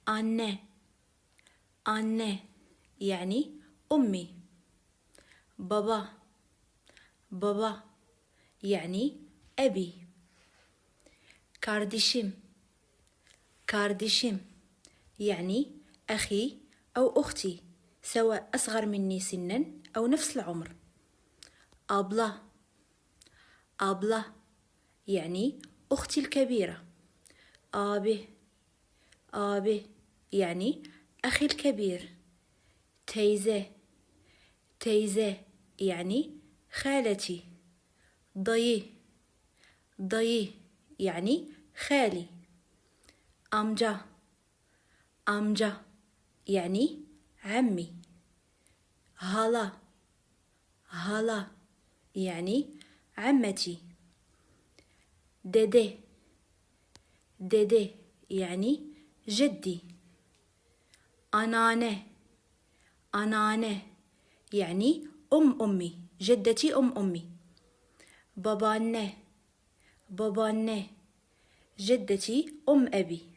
anne anne يعني أمي. بابا بابا يعني أبي. kardeşim kardeşim يعني أخي أو أختي، سواء أصغر مني سنا أو نفس العمر. abla abla يعني أختي الكبيرة. abi يعني أخي الكبير. teyze يعني خالتي. dayı يعني خالي. amca يعني عمي. hala يعني عمتي. dede يعني جدي. anneanne يعني أمي، جدتي أمي. babaanne جدتي أبي.